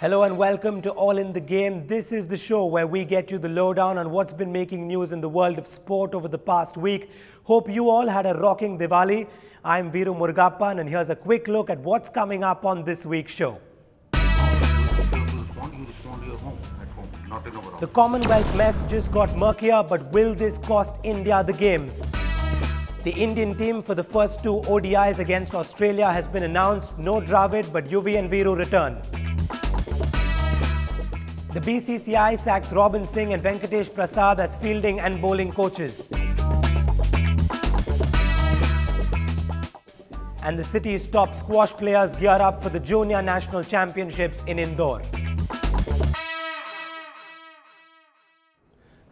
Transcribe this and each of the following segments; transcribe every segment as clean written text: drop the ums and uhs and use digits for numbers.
Hello and welcome to All in the Game. This is the show where we get you the lowdown on what's been making news in the world of sport over the past week. Hope you all had a rocking Diwali. I'm Veeru Murugappan and here's a quick look at what's coming up on this week's show. The Commonwealth mess just got murkier, but will this cost India the games? The Indian team for the first two ODIs against Australia has been announced. No Dravid, but Yuvi and Viru return. The BCCI sacks Robin Singh and Venkatesh Prasad as fielding and bowling coaches. And the city's top squash players gear up for the Junior National Championships in Indore.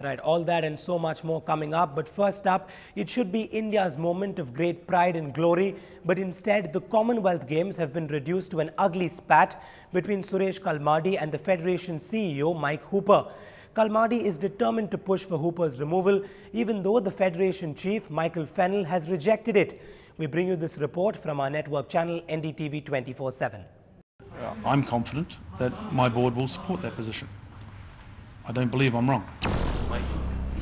Right, all that and so much more coming up. But first up, it should be India's moment of great pride and glory. But instead, the Commonwealth Games have been reduced to an ugly spat between Suresh Kalmadi and the Federation CEO, Mike Hooper. Kalmadi is determined to push for Hooper's removal, even though the Federation chief, Michael Fennell, has rejected it. We bring you this report from our network channel, NDTV 24/7. I'm confident that my board will support that position. I don't believe I'm wrong.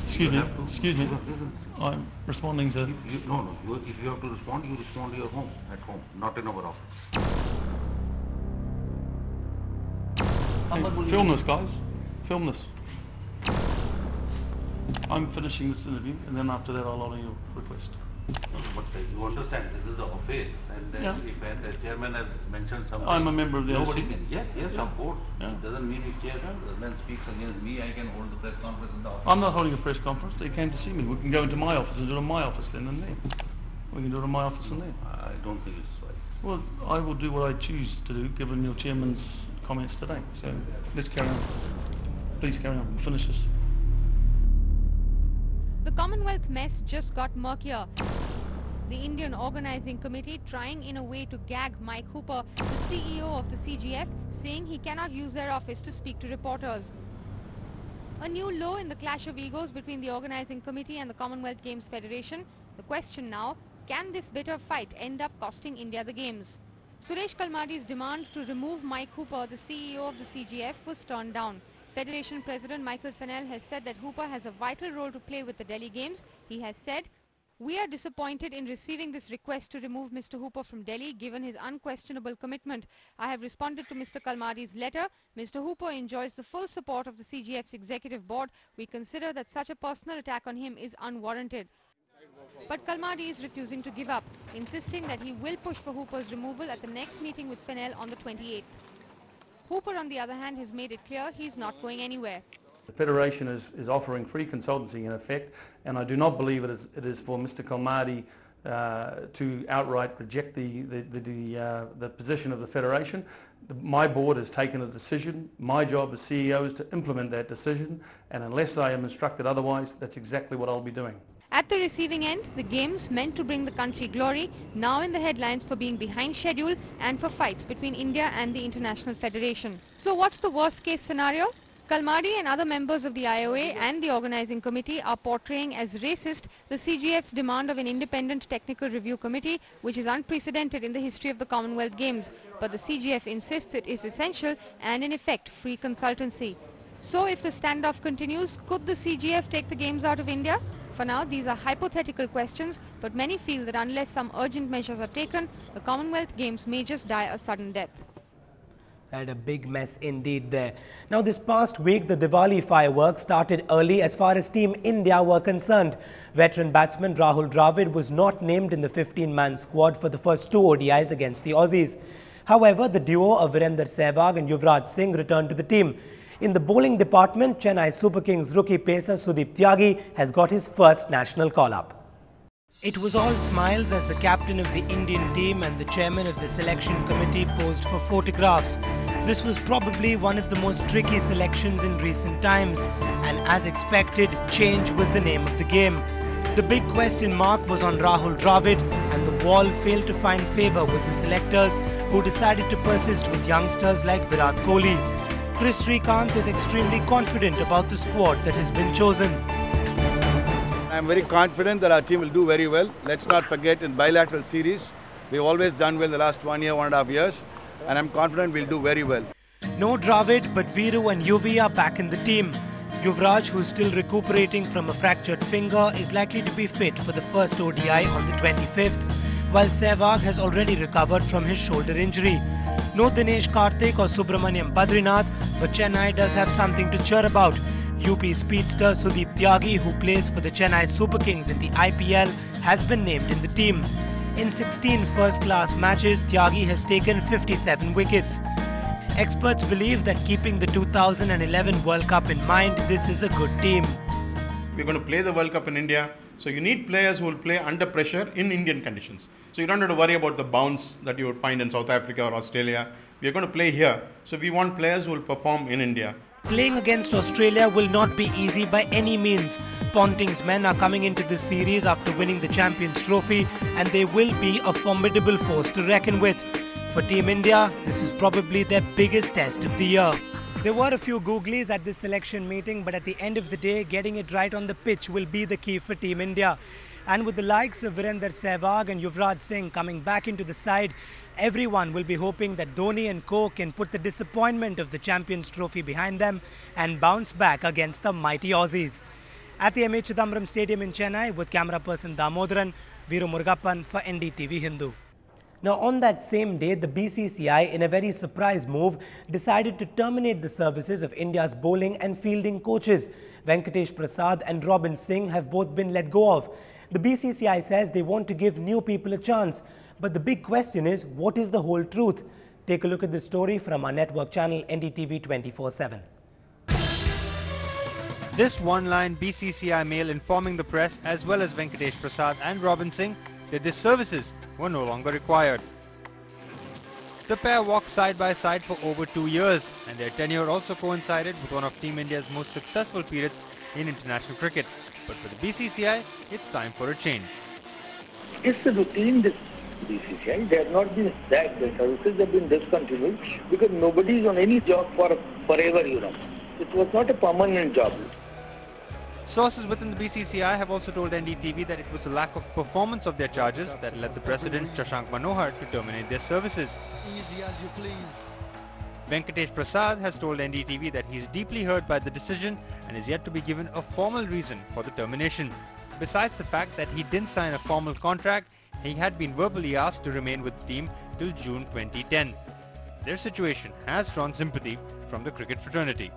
Excuse me. I'm responding to... If you have to respond, you respond at home, not in our office. Hey, film this, guys. Film this. I'm finishing this interview, and then after that I'll honour your request. But you understand, this is the office, and then if the chairman has mentioned something... I'm a member of the Nobody LC. can... Yes, of course. It doesn't mean if chairman then speaks against me, I can hold the press conference in the office. I'm not holding a press conference. They came to see me. We can go into my office and do it in my office then and there. We can do it in my office and there. I don't think it's wise. Well, I will do what I choose to do, given your chairman's comments today. So let's carry on. Please carry on. Finish this. The Commonwealth mess just got murkier. The Indian Organising Committee trying in a way to gag Mike Hooper, the CEO of the CGF, saying he cannot use their office to speak to reporters. A new low in the clash of egos between the Organising Committee and the Commonwealth Games Federation. The question now, can this bitter fight end up costing India the Games? Suresh Kalmadi's demand to remove Mike Hooper, the CEO of the CGF, was turned down. Federation President Michael Fennell has said that Hooper has a vital role to play with the Delhi Games. He has said, "We are disappointed in receiving this request to remove Mr. Hooper from Delhi given his unquestionable commitment. I have responded to Mr. Kalmadi's letter. Mr. Hooper enjoys the full support of the CGF's executive board. We consider that such a personal attack on him is unwarranted." But Kalmadi is refusing to give up, insisting that he will push for Hooper's removal at the next meeting with Fennell on the 28th. Hooper, on the other hand, has made it clear he's not going anywhere. The Federation is offering free consultancy in effect, and I do not believe it is for Mr. Kalmadi to outright reject the position of the Federation. My board has taken a decision. My job as CEO is to implement that decision, and unless I am instructed otherwise, that's exactly what I'll be doing. At the receiving end, the Games meant to bring the country glory, now in the headlines for being behind schedule and for fights between India and the International Federation. So what's the worst case scenario? Kalmadi and other members of the IOA and the Organising Committee are portraying as racist the CGF's demand of an independent technical review committee, which is unprecedented in the history of the Commonwealth Games. But the CGF insists it is essential and in effect free consultancy. So if the standoff continues, could the CGF take the Games out of India? For now, these are hypothetical questions, but many feel that unless some urgent measures are taken, the Commonwealth Games may just die a sudden death. Right, a big mess indeed there. Now, this past week, the Diwali fireworks started early as far as Team India were concerned. Veteran batsman Rahul Dravid was not named in the 15-man squad for the first two ODIs against the Aussies. However, the duo of Virender Sehwag and Yuvraj Singh returned to the team. In the bowling department, Chennai Super Kings rookie pacer Sudeep Tyagi has got his first national call-up. It was all smiles as the captain of the Indian team and the chairman of the selection committee posed for photographs. This was probably one of the most tricky selections in recent times, and as expected, change was the name of the game. The big question mark was on Rahul Dravid, and the ball failed to find favour with the selectors, who decided to persist with youngsters like Virat Kohli. Chris Srikanth is extremely confident about the squad that has been chosen. I am very confident that our team will do very well. Let's not forget, in bilateral series, we've always done well in the last 1 year, 1.5 years, and I'm confident we'll do very well. No Dravid, but Viru and Yuvi are back in the team. Yuvraj, who's still recuperating from a fractured finger, is likely to be fit for the first ODI on the 25th, while Sehwag has already recovered from his shoulder injury. No Dinesh Karthik or Subramaniam Badrinath, but Chennai does have something to cheer about. UP speedster Sudeep Tyagi, who plays for the Chennai Super Kings in the IPL, has been named in the team. In 16 first-class matches, Tyagi has taken 57 wickets. Experts believe that keeping the 2011 World Cup in mind, this is a good team. We're going to play the World Cup in India, so you need players who will play under pressure in Indian conditions. So you don't have to worry about the bounce that you would find in South Africa or Australia. We're going to play here, so we want players who will perform in India. Playing against Australia will not be easy by any means. Ponting's men are coming into this series after winning the Champions Trophy, and they will be a formidable force to reckon with. For Team India, this is probably their biggest test of the year. There were a few googlies at this selection meeting, but at the end of the day, getting it right on the pitch will be the key for Team India. And with the likes of Virender Sehwag and Yuvraj Singh coming back into the side, everyone will be hoping that Dhoni and co can put the disappointment of the Champions Trophy behind them and bounce back against the mighty Aussies. At the M.A. Chidambaram Stadium in Chennai, with camera person Damodaran, Veeru Murugappan for NDTV Hindu. Now, on that same day, the BCCI, in a very surprise move, decided to terminate the services of India's bowling and fielding coaches. Venkatesh Prasad and Robin Singh have both been let go of. The BCCI says they want to give new people a chance. But the big question is, what is the whole truth? Take a look at this story from our network channel NDTV 24/7. This one-line BCCI mail informing the press as well as Venkatesh Prasad and Robin Singh that their services were no longer required. The pair walked side by side for over 2 years, and their tenure also coincided with one of Team India's most successful periods in international cricket. But for the BCCI, it's time for a change. It's a routine BCCI. They have not been sacked. The services have been discontinued because nobody is on any job for forever, you know. It was not a permanent job. Sources within the BCCI have also told NDTV that it was the lack of performance of their charges that led the president, Shashank Manohar, to terminate their services. Easy as you please. Venkatesh Prasad has told NDTV that he is deeply hurt by the decision and is yet to be given a formal reason for the termination. Besides the fact that he didn't sign a formal contract, he had been verbally asked to remain with the team till June 2010. Their situation has drawn sympathy from the cricket fraternity.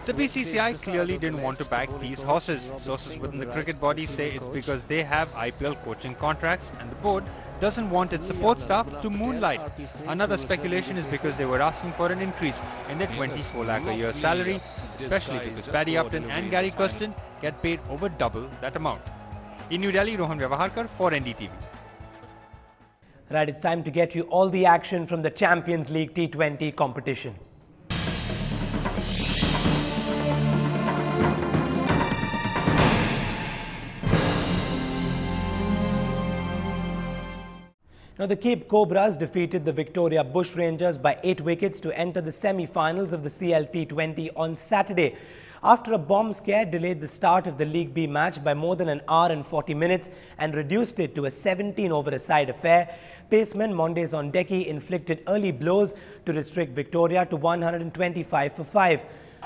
The BCCI clearly didn't want to back these horses. Sources within the cricket body say it's because they have IPL coaching contracts and the board doesn't want its support staff to moonlight. Another speculation is because they were asking for an increase in their 24 lakh a year salary, especially because Paddy Upton and Gary Kirsten get paid over double that amount. In New Delhi, Rohan Vyavaharkar for NDTV. Right, it's time to get you all the action from the Champions League T20 competition. Now, the Cape Cobras defeated the Victoria Bushrangers by 8 wickets to enter the semi-finals of the CLT20 on Saturday. After a bomb scare delayed the start of the League B match by more than an hour and 40 minutes and reduced it to a 17-over-a-side affair, paceman Mondes Ondeki inflicted early blows to restrict Victoria to 125 for 5.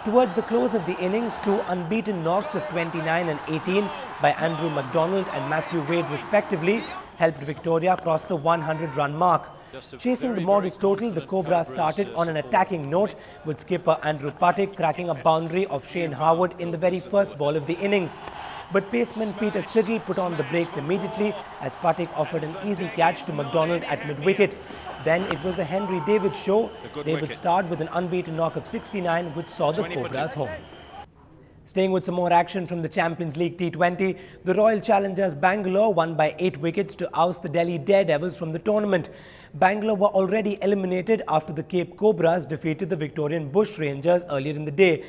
Towards the close of the innings, 2 unbeaten knocks of 29 and 18 by Andrew McDonald and Matthew Wade respectively helped Victoria cross the 100-run mark. Chasing the modest total, the Cobras started on an attacking note with skipper Andrew Patik cracking a boundary of Shane Harwood in the very first ball of the innings. But paceman Peter Siddle put on the brakes immediately as Patik offered an easy catch to McDonald at mid-wicket. Then it was the Henry David show. David starred with an unbeaten knock of 69 which saw the Cobras home. Staying with some more action from the Champions League T20, the Royal Challengers Bangalore won by 8 wickets to oust the Delhi Daredevils from the tournament. Bangalore were already eliminated after the Cape Cobras defeated the Victorian Bushrangers earlier in the day.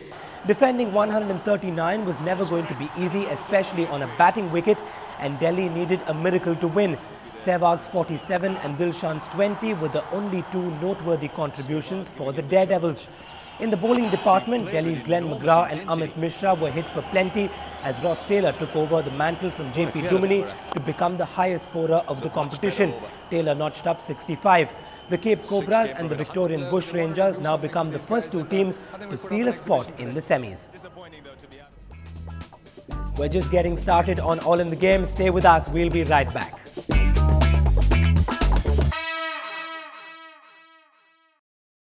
Defending 139 was never going to be easy, especially on a batting wicket, and Delhi needed a miracle to win. Sehwag's 47 and Dilshan's 20 were the only 2 noteworthy contributions for the Daredevils. In the bowling department, Delhi's Glenn McGrath and Amit Mishra were hit for plenty as Ross Taylor took over the mantle from JP Duminy to become the highest scorer of the competition. Taylor notched up 65. The Cape Cobras and the Victorian Bush Rangers now become the first two teams to seal a spot in the semis. We're just getting started on All in the Game. Stay with us. We'll be right back.